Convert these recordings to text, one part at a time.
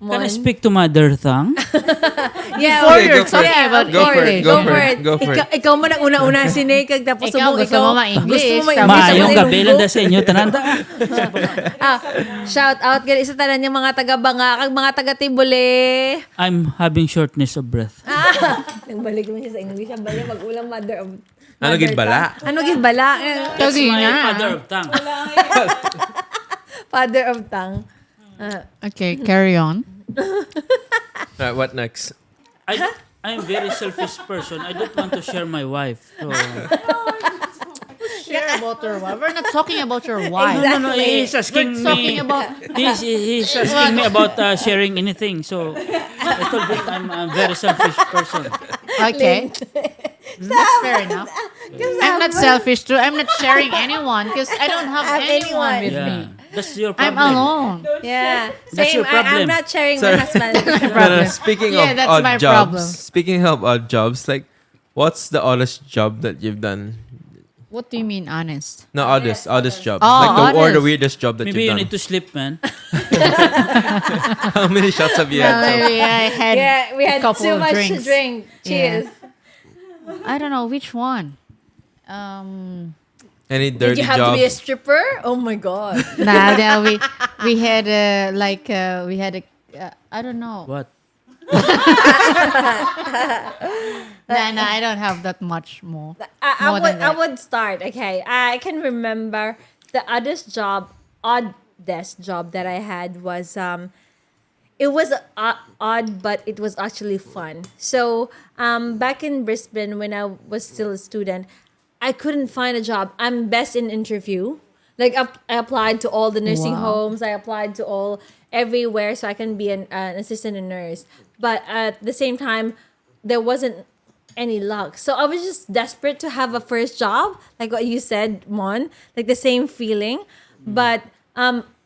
Can I speak to mother tongue? Yeah, Before you're talking about Go for it. English. Go for it. Go for it. Ikaw mo nang una-una sinekag tapos Ikaw, gusto mo ma-English, Gusto mo tapos Maayong Ilonggo. gabi lang da sa inyo. Tananda. Shout out gali isa tanan yung mga taga-Banga kag mga taga-Tibuli. I'm having shortness of breath. Nagbalik mo siya sa English. Ang balik mag-ulang mother of Ano gid bala? Ano gid bala? That's Tagi my na. father of tongue. Father of tongue. Okay, carry on. Right, what next? I'm very selfish person. I don't want to share my wife. So, Share about your wife. We're not talking about your wife. no, he's asking We're talking me. about... He's asking me about sharing anything. So I told him I'm a very selfish person. Okay. That's fair enough. I'm not selfish too. I'm not sharing anyone because I don't have anyone with me. That's your I'm problem. alone. Yeah. That's Same. your problem. I'm not sharing my husband. Speaking Yeah, of that's odd my jobs, problem. speaking of odd jobs, like, what's the oddest job that you've done? What do you mean honest? No, oddest job. Oh, like or the oddest. weirdest job that Maybe you've you done. need to sleep, man. How many shots have you Well, had? maybe I had Yeah, we had a couple too of much drinks. to drink. Cheers. I don't know which one. Any Did dirty you have job? to be a stripper? Oh my god. Nah, we had I don't know. What? Nah, I don't have that much more. I More than would I that. would start. Okay, I can remember the oddest job that I had was it was odd, but it was actually fun. So back in Brisbane when I was still a student, I couldn't find a job. I'm best in interview. Like I applied to all the nursing homes. I applied to all everywhere so I can be an assistant nurse. But at the same time, there wasn't any luck. So I was just desperate to have a first job, like what you said, Mon, like the same feeling. But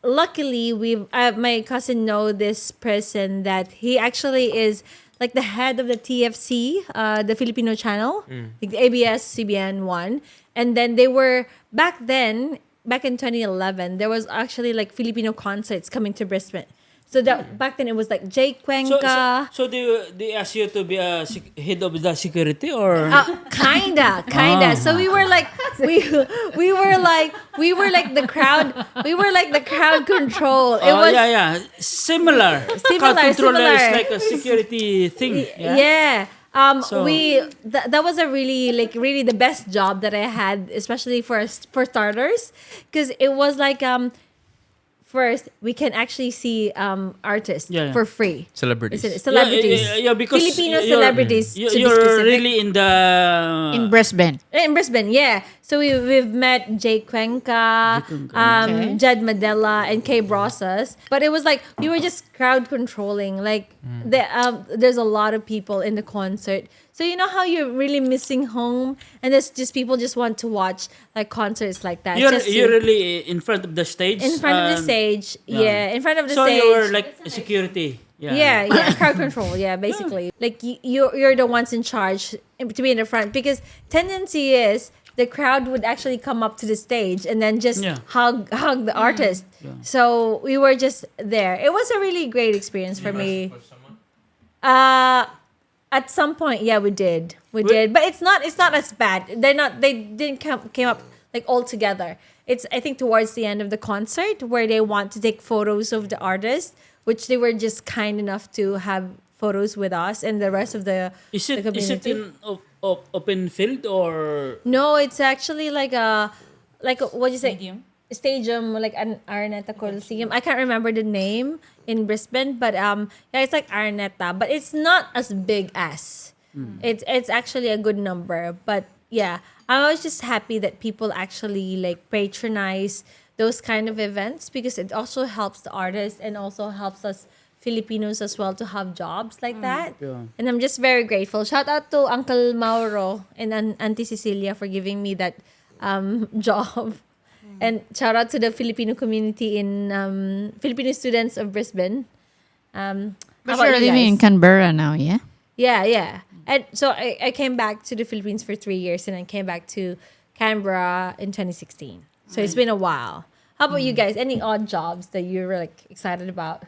luckily, my cousin know this person that he actually is like the head of the TFC, the Filipino channel, like the ABS-CBN one. And then they were back in 2011, there was actually like Filipino concerts coming to Brisbane. So that back then it was like Jay Cuenca. So they ask you to be a head of the security or? Kinda. So we were like we were like the crowd control. It was Similar. Crowd controller is like a security thing. yeah. So- That was a really the best job that I had, especially for starters, because it was like first we can actually see artists Yeah. for free. Celebrities. Celebrities. Because Filipino you're- celebrities. to be You're specific. really in the In Brisbane. In Brisbane, yeah. So we've met Jay Cuenca, Okay. Jed Madela, and Kay Brosas. But it was like we were just crowd controlling. Like there's a lot of people in the concert. So you know how you're really missing home, and there's just people just want to watch like concerts like that. you're Just to- really in front of the stage. in front of the stage. Yeah, in front of the so stage. you were like a security. Yeah, crowd control. Yeah, basically, like you're the ones in charge to be in the front, because tendency is the crowd would actually come up to the stage and then just hug the artist. So we were just there. It was a really great experience for me. At some point, yeah, we did, but it's not as bad. They didn't came up like all together. It's I think towards the end of the concert where they want to take photos of the artist, which they were just kind enough to have photos with us and the rest of the Is the it community. in open field or? No, it's actually like a what do you say? Stadium, like an Araneta Coliseum. I can't remember the name in Brisbane, but yeah, it's like Araneta, but it's not as big as. It's actually a good number, but yeah, I was just happy that people actually like patronize those kind of events, because it also helps the artists and also helps us Filipinos as well to have jobs like that. Yeah. And I'm just very grateful. Shout out to Uncle Mauro and Auntie Cecilia for giving me that job. And shout out to the Filipino community in Filipino students of Brisbane. How But about you're you living in guys? Canberra now, yeah? Yeah. And so I came back to the Philippines for 3 years, and I came back to Canberra in 2016. So it's been a while. How about you guys? Any odd jobs that you were like excited about?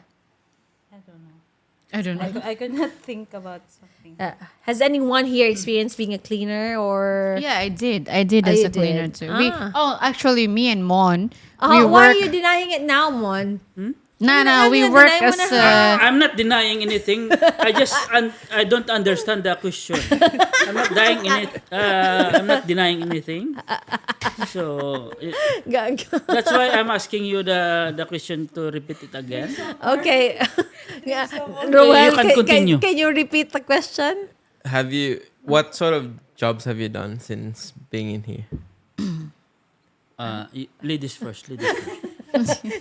I don't know. I don't know. I could not think about something. Has anyone here experienced being a cleaner or? Yeah, I did. I did Oh, as you a cleaner did? too. Ah. Me and Mon, Why we are work. you denying it now, Mon? No, we Ano, work deny mo as na I'm not denying anything. I don't understand the question. I'm not dying in it. I'm not denying anything. So that's why I'm asking you the question to repeat it again. Okay. Yeah. You Roel, can continue. can you repeat the question? What sort of jobs have you done since being in here? Ladies first. Ladies first.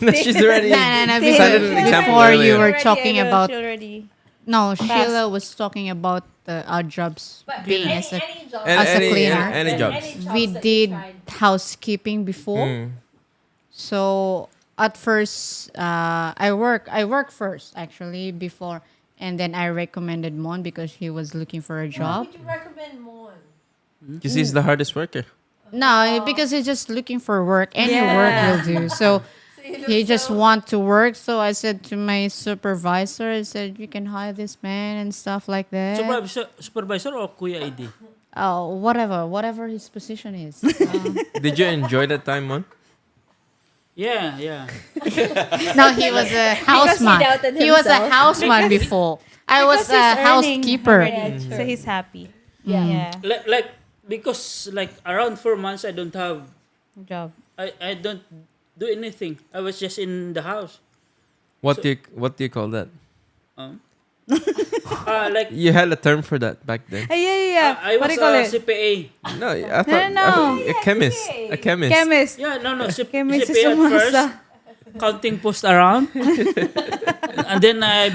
No, she's already. No. Decided an example Before earlier. you were talking about. She already. No, Sheila was talking about our jobs being as a. job. As a cleaner. Any jobs. We did housekeeping before. So at first, I work first actually before, and then I recommended Mon because he was looking for a job. Would you recommend Mon? Because he's the hardest worker. No, because he's just looking for work. Any work will do. So he just want to work. So I said to my supervisor, I said, you can hire this man and stuff like that. Supervisor or Kuya ID? Oh, whatever his position is. Did you enjoy that time, Mon? Yeah. No, he was a houseman. doubted He was a himself. houseman before. I was Because he's a housekeeper. earning already, so he's happy. Yeah. Like because like around 4 months I don't have. Job. I don't do anything. I was just in the house. What do you call that? Like You had a term for that back then. Yeah. I What was do you call it? CPA. No, I thought No. a chemist. A chemist. Chemist. Yeah, no. Chemist is CPA at first. umasa. Counting post around. And then I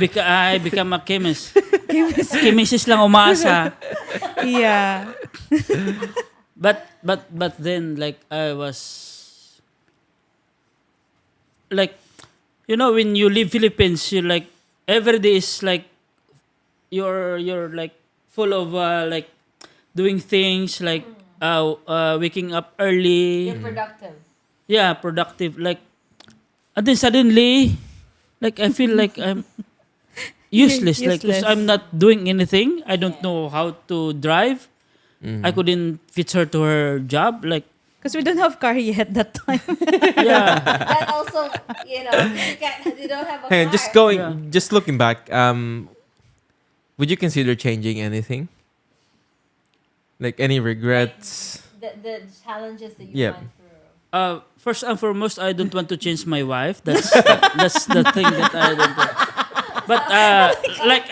become a chemist. Chemist lang umasa. Yeah. But then like I was like when you leave Philippines you like every day is like you're like full of like doing things like waking up early. Productive. Yeah, productive. Like, and then suddenly, like I feel like I'm useless. Like, 'cause Useless. I'm not doing anything. I don't know how to drive. I couldn't fit her to her job. Like, Because we don't have car yet that time. yeah, That also, you don't have a Hey, car. just looking back, would you consider changing anything? Like any regrets? The challenges that you Yep. went through. first and foremost, I don't want to change my wife. That's the thing that I don't want. But like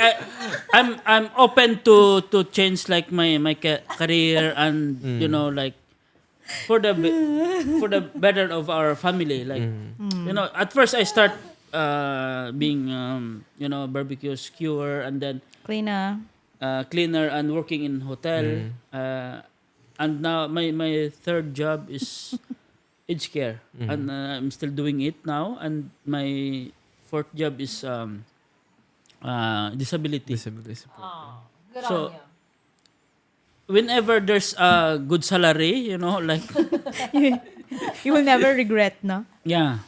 I'm open to change like my career and like for the better of our family. Like at first I start being barbecue skewer and then Cleaner. cleaner and working in hotel. And now my third job is aged care, and I'm still doing it now. And my fourth job is disability. Good So- on you. Whenever there's a good salary, like You will never regret, no? yeah.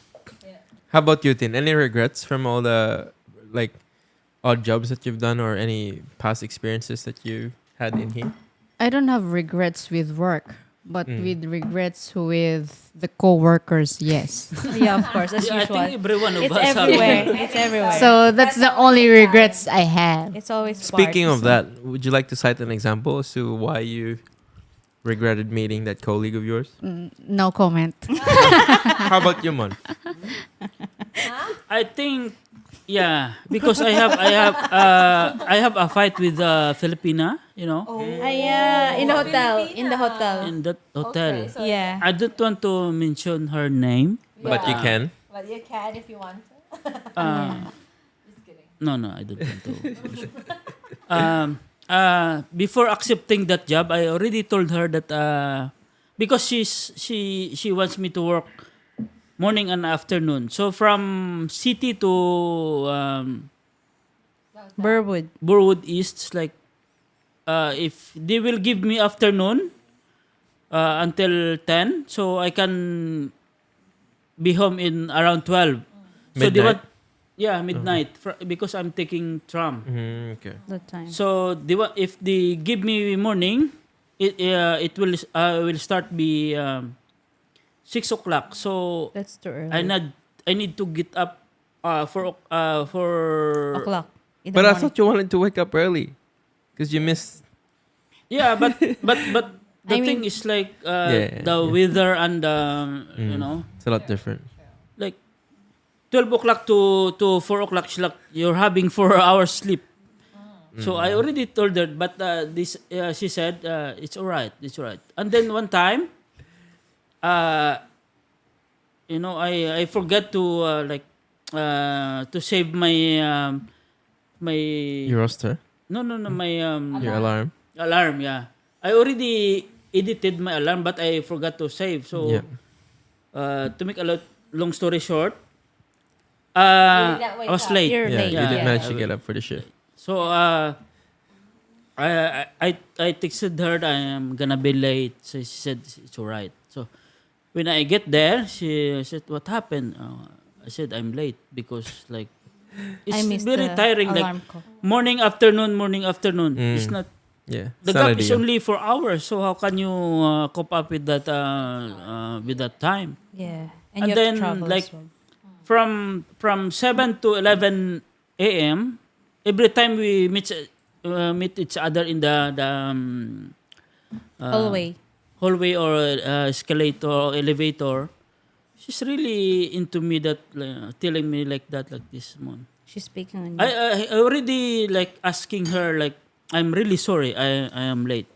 How about you, Tin? Any regrets from all the like odd jobs that you've done or any past experiences that you had in here? I don't have regrets with work, but with regrets with the co-workers, yes. Yeah, of course, as I usual. think everyone of It's us have everywhere. It's everywhere. So that's the only regrets I have. it's always Speaking part. of that, would you like to cite an example as to why you regretted meeting that colleague of yours? No comment. How about you, Mon? I think because I have a fight with Filipina, Yeah, in the hotel. In the hotel. in that hotel. Okay, so Yeah. I don't want to mention her name. But you can. But you can if you want to. Just kidding. No, I don't want to. Before accepting that job, I already told her that because she wants me to work morning and afternoon. So from city to Burwood. Burwood East, it's like if they will give me afternoon until 10, so I can be home in around 12. So they Midnight? want midnight because I'm taking tram. Okay. That time. So if they give me morning, it will start be 6 o'clock. So That's too early. I need to get up for O'clock. In the But I morning. thought you wanted to wake up early because you missed. yeah, but the I thing mean- is like Yeah. the weather and you know, It's a lot different. like 12 o'clock to 4 o'clock is like you're having 4 hours sleep. So I already told her, but she said it's all right, And then one time, you know, I forgot to to save my Your roster, no my your alarm. alarm. Yeah, I already edited my alarm, but I forgot to save. So Yeah. to make a long story short, did not I wake was up. late. You're Yeah, late. you didn't Yeah. manage to get up for the shift. So I texted her that I am gonna be late. So she said it's alright. So when I get there, she said, "What happened?" I said I'm late because like I it's missed very the tiring. Like alarm call. morning, afternoon. It's not. Yeah. The It's gap not is ideal. only 4 hours. So how can you cope up with that time? Yeah. And you have then, to travel like, as well. From 7 to 11 a.m. every time we meet each other in the hallway or escalator or elevator, she's really into me that telling me like this Mon. She's speaking on you. I already like asking her like I'm really sorry I am late.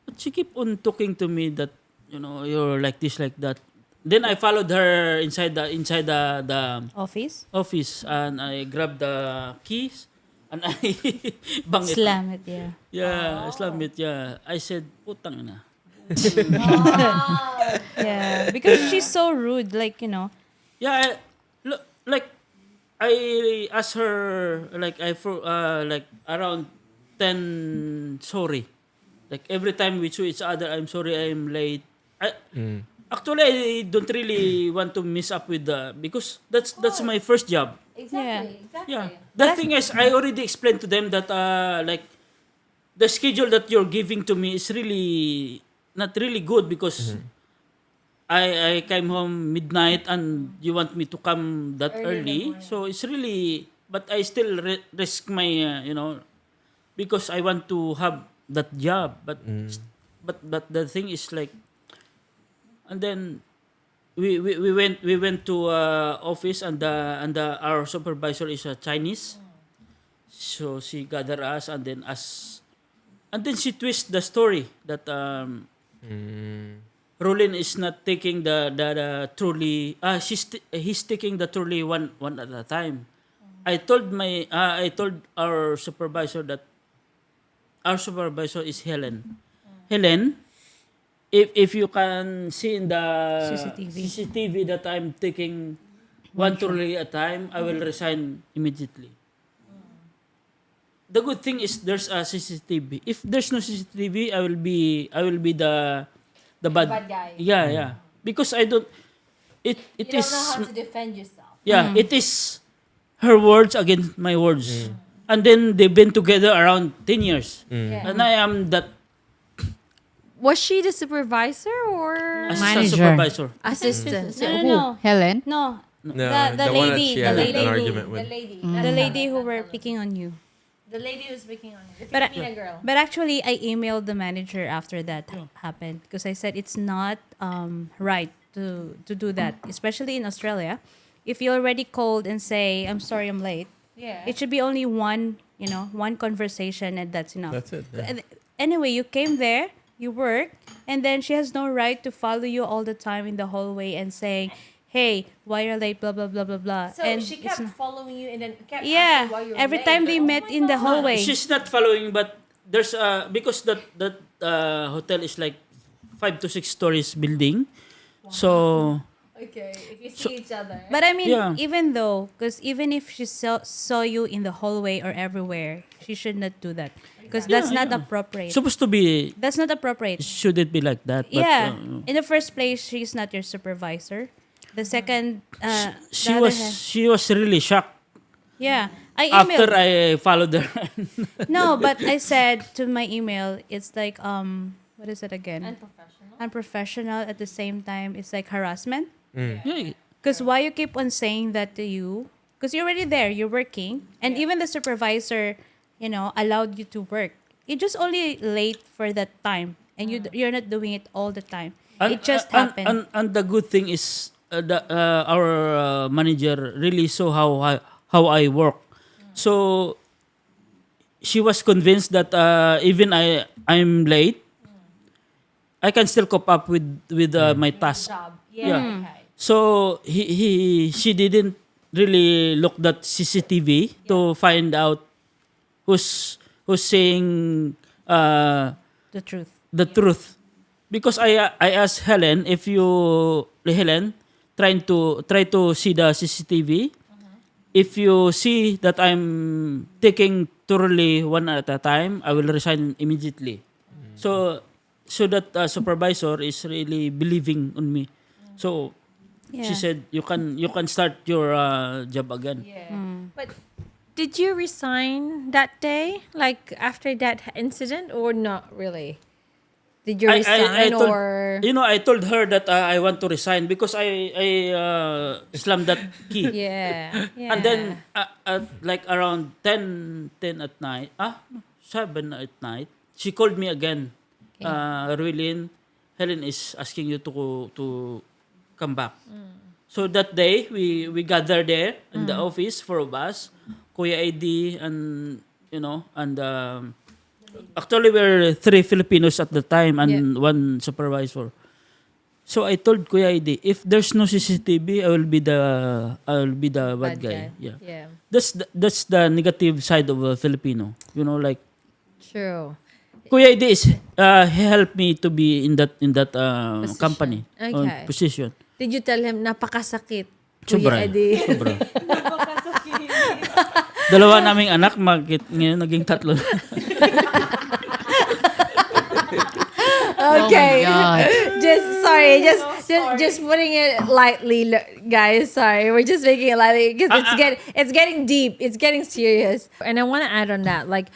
But she keep on talking to me that you know you're like this like that. Then I followed her inside the Office? office and I grabbed the keys and I bang it. Slam it, yeah. Yeah, slam it. Yeah, I said putang ina. Yeah. Because she's so rude, like, you know. Yeah, like I asked her like like around 10 sorry. Like every time we saw each other, I'm sorry I'm late. Actually I don't really want to mess up with because that's my first job. Exactly. Yeah. The thing is I already explained to them that like the schedule that you're giving to me is really not really good because I came home midnight and you want me to come that early. So it's really, but I still risk my, you know, because I want to have that job. But the thing is like, and then we went to office and our supervisor is a Chinese. So she gathered us and then she twist the story that Roland is not taking the trolley. He's taking the trolley one at a time. I told our supervisor that our supervisor is Helen. Helen, if you can see in the CCTV that I'm taking one trolley at a time, I will resign immediately. The good thing is there's a CCTV. If there's no CCTV, I will be the bad guy. Yeah. Because I don't it You is don't know how to defend yourself. yeah, it is her words against my words. And then they've been together around 10 years. Yeah. And I am that Was she the supervisor or assistant Manager. supervisor. assistant? No. Helen? No. No, The one that lady, she the had lady an who- argument with. The lady who were picking on you. The lady who's speaking on it. The But Filipina girl. But actually, I emailed the manager after that happened because I said it's not right to do that, especially in Australia. If you already called and say, "I'm sorry, I'm late," Yeah. it should be only one conversation and that's enough. That's it. Yeah. And anyway, you came there, you worked, and then she has no right to follow you all the time in the hallway and saying, "Hey, why you're late?" Blah blah blah blah blah. So and she it's kept not- following you and then kept yeah. asking why you're Every late. time they Oh met my in the God. hallway. She's not following, but there's because that hotel is like 5 to 6 stories building. So Okay, if you see each other. But I mean, Yeah. even though, because even if she saw you in the hallway or everywhere, she should not do that. Because that's not appropriate. supposed to be That's not appropriate. should it be like that? But, Yeah. In the first place, she's not your supervisor. The second, She the other hand. she was really shocked Yeah, I after emailed. I followed her. No, but I said to my email, it's like what is it again? Unprofessional. At the same time, it's like harassment. Yeah. Because why you keep on saying that to you? Because you're already there, you're working, and even the supervisor, allowed you to work. You're just only late for that time, and you're not doing it all the time. It just happened. And the good thing is our manager really saw how I work. So she was convinced that even I'm late, I can still cope up with my task. Yeah. So she didn't really look that CCTV to find out who's saying The truth. the truth, because I asked Helen, if you Helen try to see the CCTV. If you see that I'm taking thoroughly one at a time, I will resign immediately. So that supervisor is really believing on me. So she Yeah. said you can start your job again. But did you resign that day, like after that incident, or not really? Did you resign told, or? I told her that I want to resign because I slammed that key. Yeah. Yeah. And then at like around 10 at night, 7 at night, she called me again. Ruilin, Helen is asking you to come back. So that day, we gathered there in the office, 4 of us, Kuya ID, and actually we're 3 Filipinos at the time and one supervisor. So I told Kuya ID, if there's no CCTV, I will be the bad guy. Yeah. Yeah. That's the negative side of a Filipino. Like True. Kuya ID is he helped me to be in that Position. company Okay. position. Did you tell him napakasakit? Sobra. Kuya Eddie? Sobra. Dalawa naming anak, ngayon naging 3. Okay. Oh my God. just putting it lightly, guys. Sorry, we're just making it lightly because it's getting deep. It's getting serious. And I want to add on that, like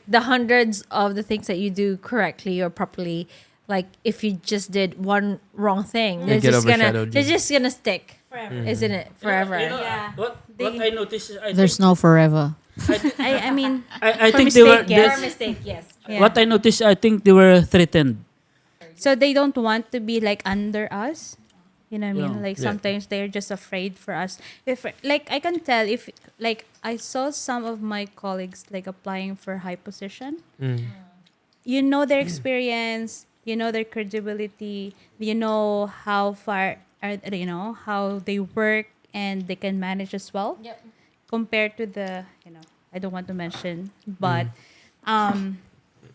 the hundreds of the things that you do correctly or properly. Like if you just did one wrong thing, They get overshadowed they're you. just gonna stick, isn't it? Forever. What I noticed is There's no forever. I mean, I For think they were mistake, yes. Or mistake, yes. yeah. what I noticed, I think they were threatened. So they don't want to be like under us. You know what I mean? Yeah. Like sometimes they're just afraid for us. If like I can tell if like I saw some of my colleagues like applying for high position. You know their experience, you know their credibility, you know how far how they work and they can manage as well. Yep. Compared to the I don't want to mention, but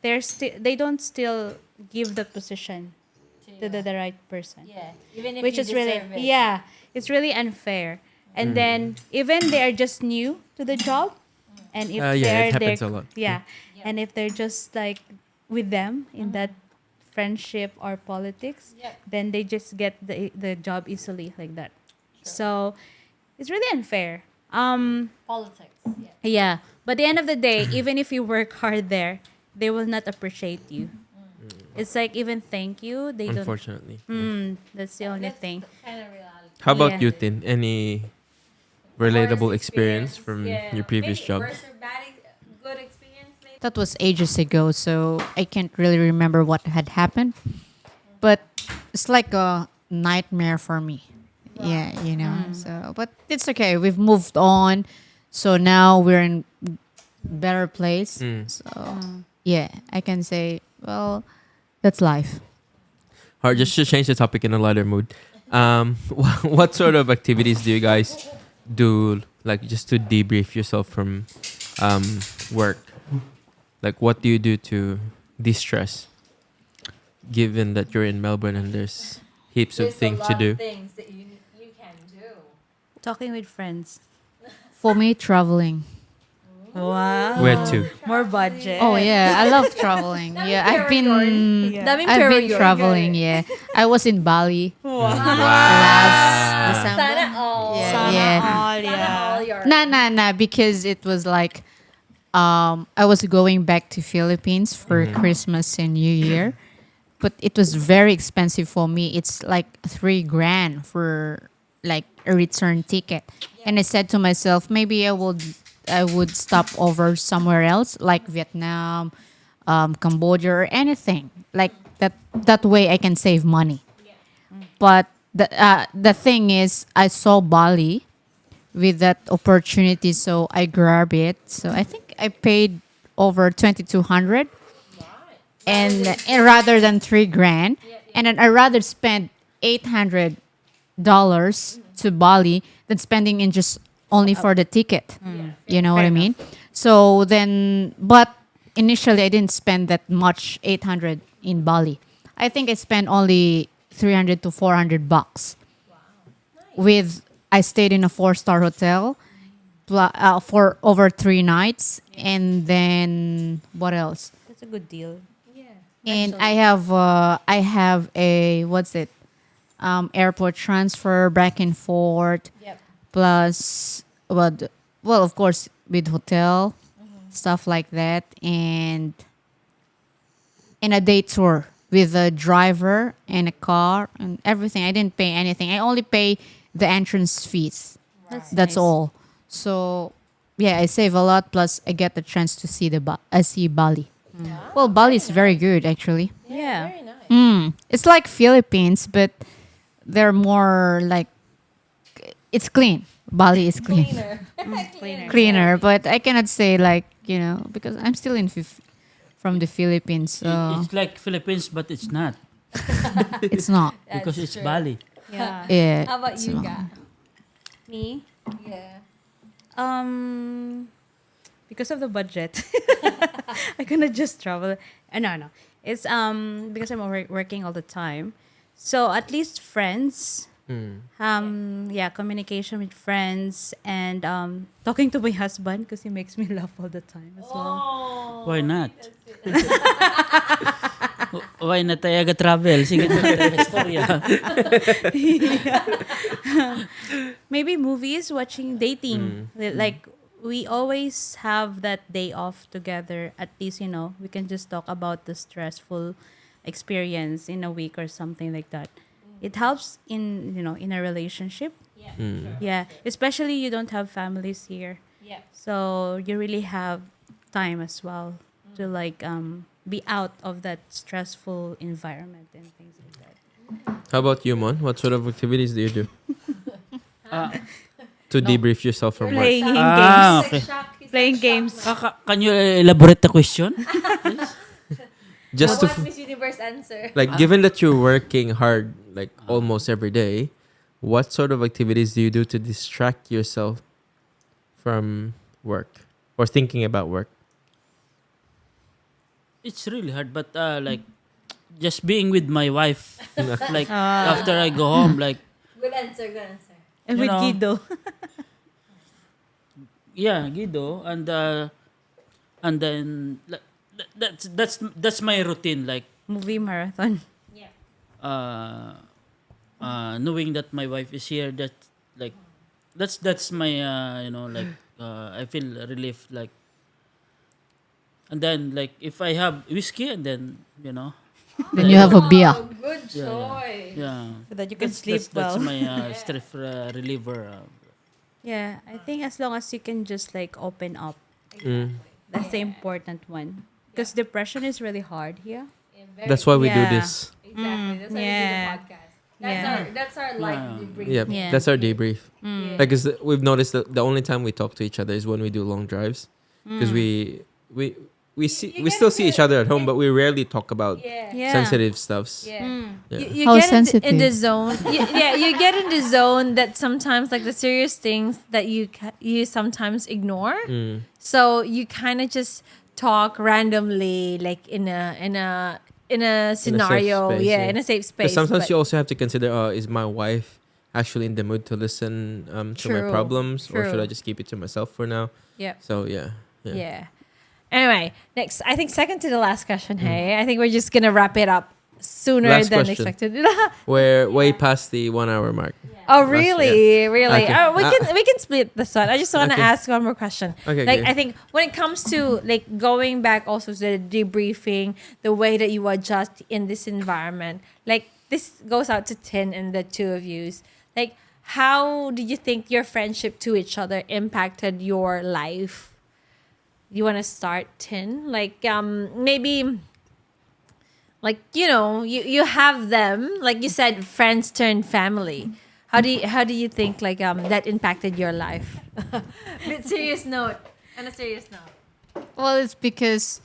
they don't still give the position to the right person. Yeah. Even if Which you is really deserve it. it's really unfair. And then even they are just new to the job, and if it they're happens a lot. and if they're just like with them in that friendship or politics, then they just get the job easily like that. So it's really unfair. Politics. Yeah, but at the end of the day, even if you work hard there, they will not appreciate you. It's like even thank you, they don't. Unfortunately. That's the only thing. Kind of reality. How about Yeah. you, Tin? Any relatable experience from your previous job? Worse or bad, good experience, maybe? That was ages ago, so I can't really remember what had happened. But it's like a nightmare for me. Yeah, So, but it's okay. We've moved on. So now we're in better place. So, yeah, I can say, well, that's life. Or just to change the topic in a lighter mood. What sort of activities do you guys do, like just to debrief yourself from work? Like, what do you do to de-stress? Given that you're in Melbourne and there's heaps of things to do. Things that you can do. Talking with friends. For me, traveling. Wow. Where to? More budget. Oh yeah, I love traveling. Yeah, I've been Daming I've been period. traveling. Yeah, I was in Bali. Wow. December. Sana all. Yeah. all, yeah. Nah, because it was like I was going back to Philippines for Christmas and New Year, but it was very expensive for me. It's like $3,000 for like a return ticket, and I said to myself, maybe I would stop over somewhere else like Vietnam, Cambodia, or anything like that. That way I can save money. But the thing is, I saw Bali with that opportunity, so I grabbed it. So I think I paid over 2,200, and rather than $3,000, and then I rather spend $800 to Bali than spending in just only for the ticket. You know what I mean? So then, but initially I didn't spend that much, 800 in Bali. I think I spent only 300 to 400 bucks. With I stayed in a 4-star hotel for over 3 nights, and then what else? That's a good deal. And I have a airport transfer back and forth. Yep. Plus well of course with hotel stuff like that, and a day tour with a driver and a car and everything. I didn't pay anything. I only pay the entrance fees. That's nice. all. So yeah, I save a lot. Plus I get the chance to see see Bali. Well, Bali is very good actually. Yeah. Very nice. It's like Philippines, but they're more like it's clean. Bali is clean. Cleaner. Cleaner, but I cannot say like, because I'm still from the Philippines, so It's like Philippines, but it's not it's not. because it's Bali. Yeah. Yeah. How about it's you, not. Ga? Me? Yeah. Because of the budget, I cannot just travel. No. It's because I'm working all the time. So at least friends. Communication with friends, and talking to my husband because he makes me laugh all the time as well. Why not? Why not tayo travel? Sige, istorya. Maybe movies, watching, dating. Like we always have that day off together. At least we can just talk about the stressful experience in a week or something like that. It helps in a relationship. Yeah, especially you don't have families here. Yeah. So you really have time as well to be out of that stressful environment and things like that. How about you, Mon? What sort of activities do you do to debrief yourself from work? Playing Ah, games. okay. Playing games. Can you elaborate the question? Just to What's Miss Universe answer? given that you're working hard like almost every day, what sort of activities do you do to distract yourself from work or thinking about work? It's really hard, but just being with my wife, like after I go home, like Good answer. And You with know. Guido. yeah, Guido, and then that's my routine, like Movie marathon. knowing that my wife is here, that's my I feel relief, like, and then like if I have whiskey, and then Then you have a beer. Good choice. yeah, So that you can sleep that's well. my stress reliever. Yeah, I think as long as you can just open up, that's the important one. Because depression is really hard here. That's why we do Yeah. this. Exactly. That's why we do yeah. the podcast. That's Yeah. that's our life debrief. Yeah, Yeah. that's our debrief. Yeah. Like, 'cause we've noticed that the only time we talk to each other is when we do long drives, because we still see each other at home, but we rarely talk about Yeah. Yeah. sensitive stuffs. Yeah. Yeah. You How get in sensitive. the zone. You get in the zone that sometimes like the serious things that you sometimes ignore. So you kind of just talk randomly, like in a scenario, space, yeah, yeah. in a safe But space. sometimes but- you also have to consider, is my wife actually in the mood to listen to my True, problems, or should true. I just keep it to myself for now? yeah. So yeah. Yeah. Anyway, next, I think second to the last question. Hey, I think we're just gonna wrap it up sooner Last than question. expected. We're way past the 1 hour mark. Yeah. Oh, really? Really? Okay. We can split this one. I just want to Okay. ask one more question. Okay, Like, okay. I think when it comes to like going back also to the debriefing, the way that you adjust in this environment, like this goes out to Tin and the two of yous. Like, how do you think your friendship to each other impacted your life? You want to start, Tin? Like, maybe like you have them, like you said, friends turned family. How do you think like that impacted your life? Bit serious note. On a serious note. Well, it's because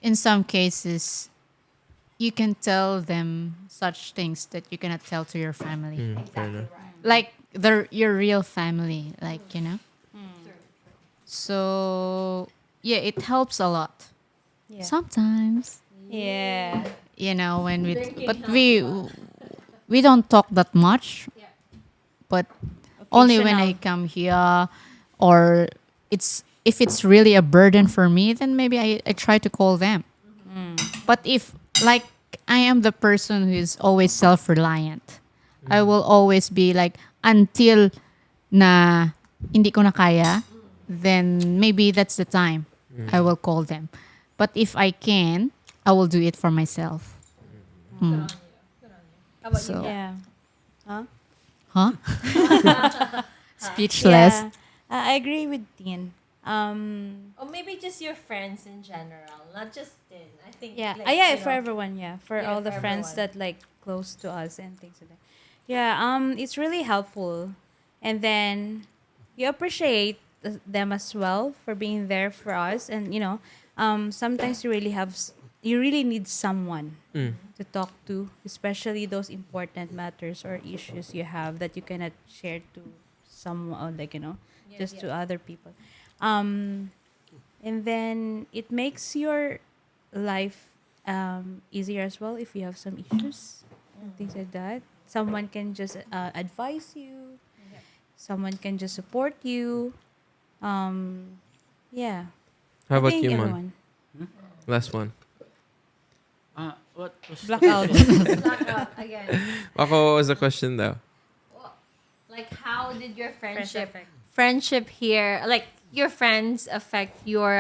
in some cases you can tell them such things that you cannot tell to your family. Fair enough. Like they're your real family, like, you know. So yeah, it helps a lot. Yeah. Sometimes, Yeah. you know, when we don't talk that much, but only when I Occasional. come here, or if it's really a burden for me, then maybe I try to call them. But if like I am the person who is always self-reliant, I will always be like until na hindi ko na kaya, then maybe that's the time I will call them. But if I can, I will do it for myself. So, Yeah. huh? Speechless. Yeah. I agree with Dean. Or maybe just your friends in general, not just Tin. I think Yeah. like, Yeah, you for know, everyone, yeah. For Yeah, all the for friends everyone. that like close to us and things like that. Yeah, it's really helpful. And then you appreciate them as well for being there for us, and sometimes you really need someone to talk to, especially those important matters or issues you have that you cannot share to someone, like, just to other people. And then it makes your life easier as well if you have some issues and things like that. Someone can just advise you. Someone can just support you. Yeah. How I about think you, Mon? everyone. Last one. What was Blackout. Blackout again. Ako was the question though. Like, how did your friendship here, like your friends affect your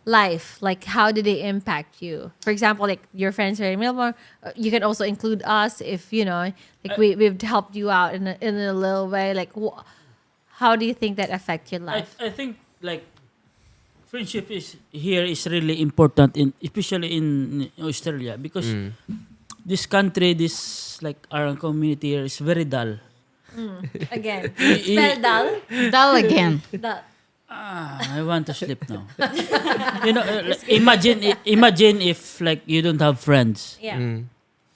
life? Like, how did they impact you? For example, like your friends are in Melbourne. You can also include us if like we've helped you out in a little way. Like, how do you think that affect your life? I think like friendship is really important especially in Australia because this country, this like our community here is very dull. Again, I- spell dull. Dull again. Dull. I want to sleep now. Like, imagine if like you don't have friends. Yeah.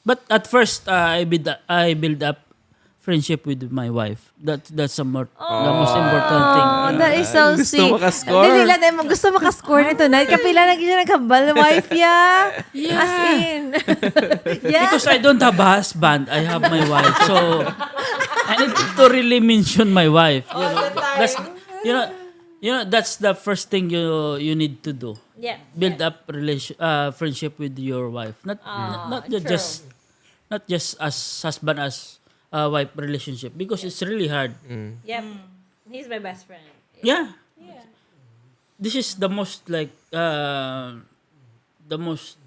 But at first, I build up friendship with my wife. That's the most important thing. Oh, that is so Gusto sweet. makascore. Dili lang tayo gusto makascore nito na. Kapila na gina nagkabal na wife ya. As in. Yeah. Because I don't have a husband, I have my wife. So I need to really mention my wife. That's that's the first thing you need to do. Yeah. Build up friendship with your wife. Not just as husband as wife relationship because it's really hard. Yep. He's my best friend. Yeah. This is the most like the most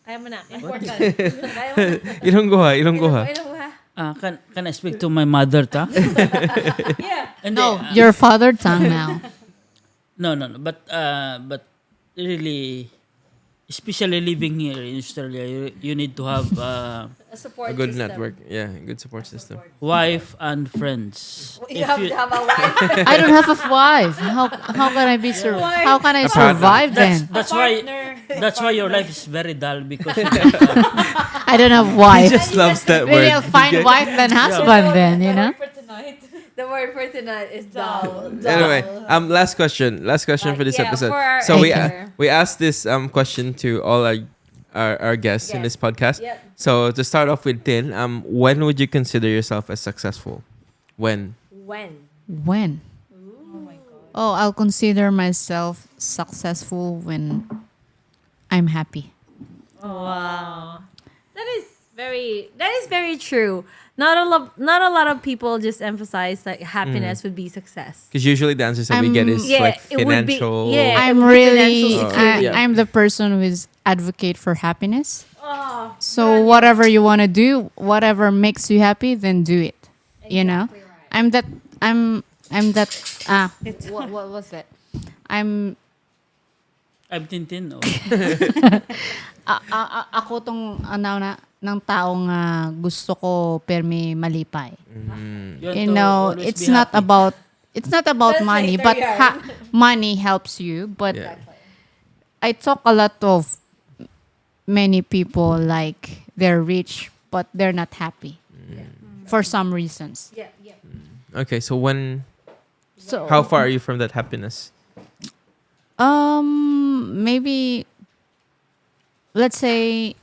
Kaya mo na. Important. Kaya mo na. Ilonggo ha, Ilonggo ha. can I speak to my mother tongue? Yeah. And No, your father tongue now. no. But really, especially living here in Australia, you need to have A support A good system. network. Yeah, good support system. wife and friends. You have to have a wife. I don't have a wife. How can I be How can I survive then? That's why your life is very dull because I don't have wife. Just loves that Maybe word. I'll find wife than husband then, you know? The word for tonight is dull. Anyway, last question for this Yeah, episode. for our So editor. we asked this question to all our guests in this podcast. Yep. So to start off with Tin, when would you consider yourself as successful? When? When? Oh, I'll consider myself successful when I'm happy. Wow. That is very very true. Not a lot of people just emphasize that happiness would be success. Because usually the answers that we get is Yeah, like it would be- financial. yeah. I'm it would be really, financial security. I'm the person who is advocate for happiness. Oh, So whatever you want to do, whatever makes you happy, then do it. You know, I'm that. What was it? I'm Tintin. Oh. ako tong ng taong gusto ko permi malipay. You know, it's not about That's money, later but yarn. money helps you. But Yeah. I talk a lot of many people like they're rich, but they're not happy for some reasons. Yeah. Okay, so So how far are you from that happiness? maybe let's say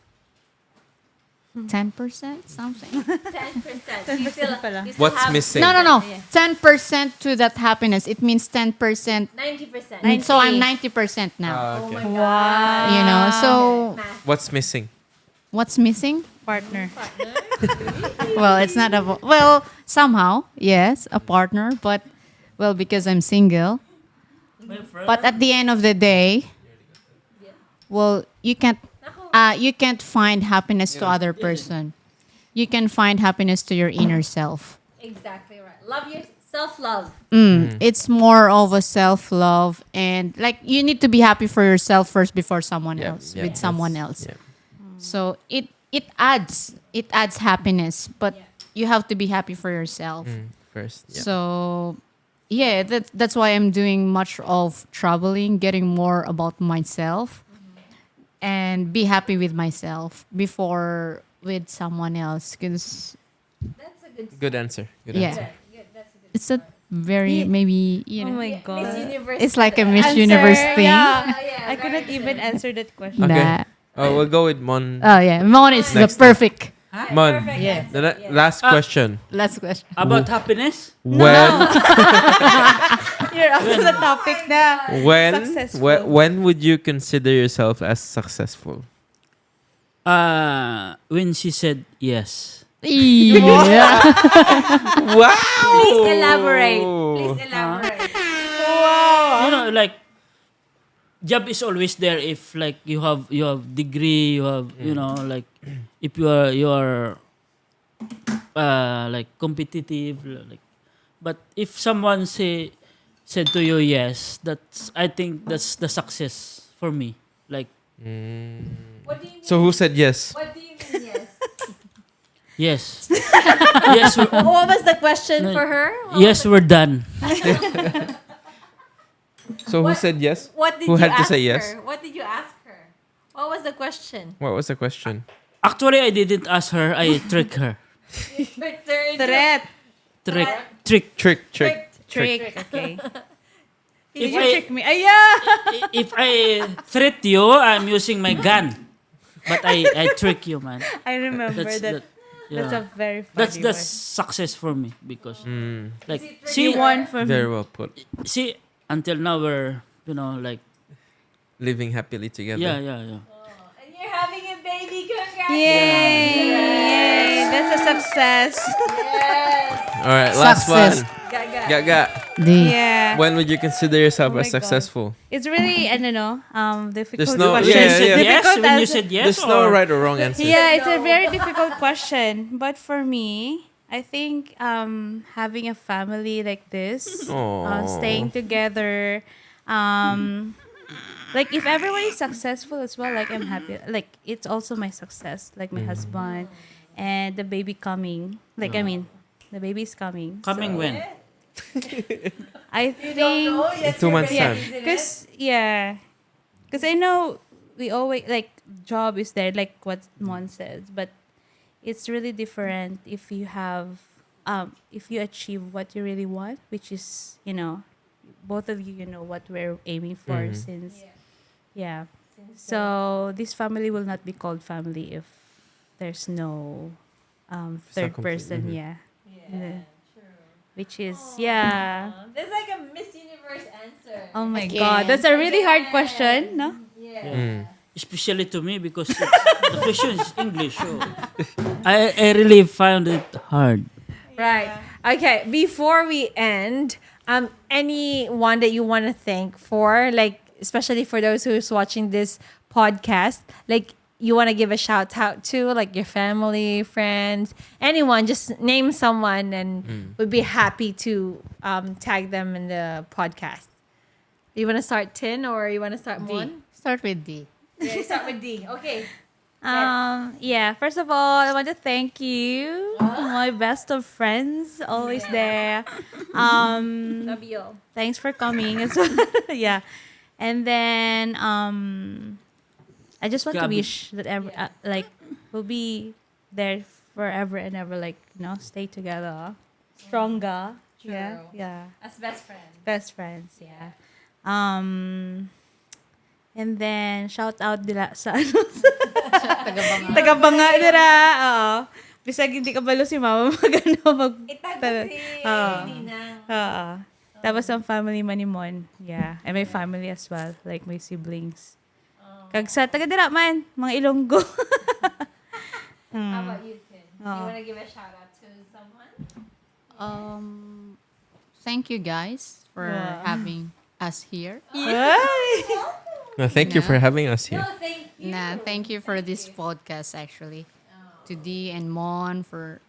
10% something. 10%. You still What's have missing? No. Yeah. 10% to that happiness. It means 10%. 90%. So I'm 90% now. Oh Okay. my god. You know, so What's missing? what's missing? Partner. Well, it's not well, somehow, yes, a partner, but well, because I'm single. But at the end of the day, well, you can't find happiness to other person. You can find happiness to your inner self. Exactly right. Love your self-love. It's more of a self-love, and like you need to be happy for yourself first before someone Yeah, else yeah, with someone that's- else. yeah. So it adds happiness, but you have to be happy for yourself. First. Yeah. So yeah, that's why I'm doing much of traveling, getting more about myself, and be happy with myself before with someone else. Because That's a good Good answer. Good yeah, answer. it's a very maybe Oh my Miss god. Universe. it's like a Miss Answer, Universe thing. yeah. yeah, I couldn't very even good. answer that question. Okay. Nah. We'll go with Mon. Oh yeah, Mon is the Next time. perfect. Mon. Yeah. The last question. Last question. About happiness? When You're off to the topic na. Successful. when would you consider yourself as successful? When she said yes. Yeah. Wow. Please elaborate. Please elaborate. You know, like job is always there if like you have degree, you have you know, like if you are like competitive, like. But if someone said to you yes, I think that's the success for me. Like What do you mean? So who said yes? What do you mean yes? yes, yes, What was the question for her? yes, we're done. So who said yes? What did Who you had to ask say yes? her? What did you ask her? What was the question? What was the question? Actually, I didn't ask her. I trick her. Threat. Trick. Trick. Trick. Okay. If You I trick me. Ay, yeah. if I threat you, I'm using my gun. But I trick you, man. I remember That's that. yeah. That's a very funny That's the one. success for me because like You see won for Very me. well put. see until now we're like Living happily together. yeah. And you're having a baby. Congratulations. Yay! That's a success. Yes. All right, last Success. one. Gaga. Gaga. Yeah. When would you consider yourself Oh as my God. successful? It's really, I don't know, difficult There's no- question. When you Yeah, said yeah. yes, Difficult when you answer. said yes, There's no or right or wrong answer. Yeah, it's a No. very difficult question. But for me, I think having a family like this, Aw. staying together, like if everyone is successful as well, like I'm happy. Like it's also my success, like my husband and the baby coming. Like I mean, the baby's coming. coming So when? I think 2 months yeah, time. because I know we always like job is there, like what Mon says, but it's really different if you have if you achieve what you really want, which is both of you know what we're aiming for since so this family will not be called family if there's no third complete, person mhm. Yeah. Which is yeah. That's like a Miss Universe answer. Oh my Again. god, that's a really hard question, no? Yeah. Mm. especially to me because the question is English. So I really found it hard. Right. Okay. Before we end, anyone that you want to thank for, like, especially for those who's watching this podcast, like, you want to give a shout out to, like, your family, friends, anyone, just name someone and would be happy to tag them in the podcast. You want to start Tin or you want to start Mon? Start with D. Yeah, you start with D. Okay. Yeah, first of all, I want to thank you, my best of friends, always there. Love you. Thanks for coming as well. Yeah. And then I just want to Gabi. wish that we'll be there forever and ever, like, stay together. Stronger. Yeah. True. Yeah. As best friends. Best friends, yeah. And then shout out dila sa Tagabanga dira. Oo. Bisag hindi kabalo si mama mag. Oo. Tapos ang family man ni Mon. Yeah. And my family as well, like my siblings. Kag sa taga dira man, mga Ilonggo. How about you, Tin? You want to give a shout out to someone? Thank you guys for having us here. No, thank you for having us here. Thank you. Thank you for this podcast actually. To Dee and Mon for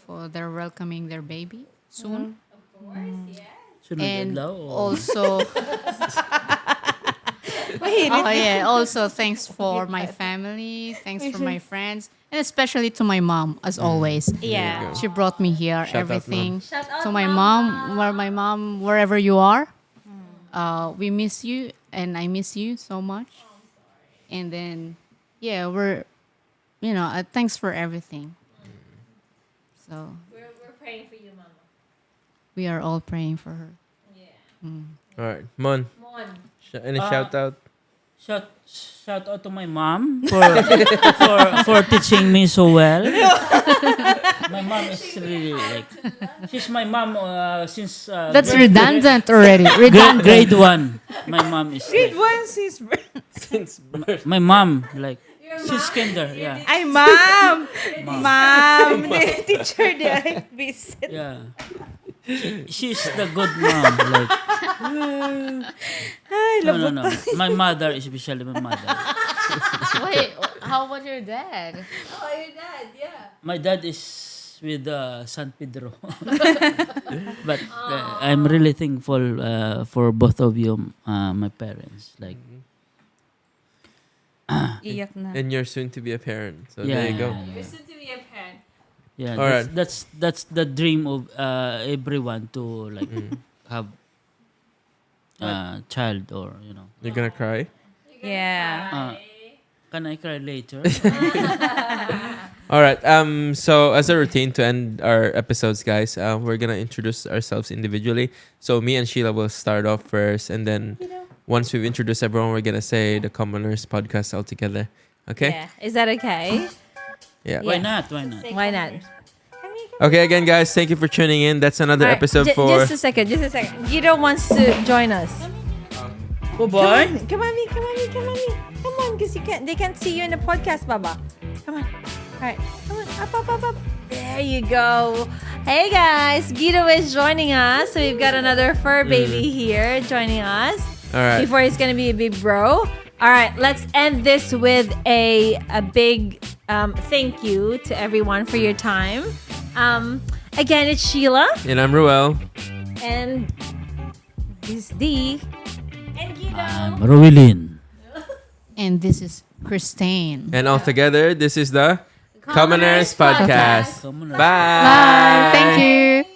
for their welcoming their baby soon. Of course, yes. Sunod And adlaw, o- also also thanks for my family, thanks for my friends, and especially to my mom as always. Yeah. She brought me here, Shout out, everything. Shout out To my mom, wherever you are. We miss you and I miss you so much. And then we're thanks for everything. So We're praying for you, Mama. we are all praying for her. Yeah. All right, Mon. Mon. Any shout out? Shout out to my mom for teaching me so well. My mom is really like she's my mom since That's redundant already. Redundant. grade 1. My mom is like, Once is my mom like she's kinder, yeah. Ay, ma'am. Ma'am. Teacher di ay visit. Yeah. She's the good mom. Like, no. My mother, especially my mother. Wait, how about your dad? Oh, your dad, yeah. My dad is with San Pedro. But I'm really thankful for both of you, my parents. Like, Iyak na. And you're soon to be a parent. So yeah, there you go. You're soon to be a parent. Yeah, All right. that's the dream of everyone to like have child or You're gonna cry? Yeah. Can I cry later? All right. So as a routine to end our episodes, guys, we're gonna introduce ourselves individually. So me and Sheila will start off first, and then once we've introduced everyone, we're gonna say the CommoNurse podcast all together. Okay? Yeah. Is that okay? Yeah. Why not? Why not? Why not? Okay. Again, guys, thank you for tuning in. That's another Alright, episode for. Just a second. Guido wants to join us. Oh boy. Come on, because they can't see you in the podcast, Baba. Come on. All right. Come on. Up. There you go. Hey guys, Guido is joining us. So we've got another fur baby here joining us. All right. Before he's gonna be a big bro. All right, let's end this with a big thank you to everyone for your time. Again, it's Sheila And I'm Ruel. and this is Dee and Guido. Rowelyn. And this is Christine. And all together, this is the CommoNurse podcast. CommoNurse. Bye. Bye. Thank you.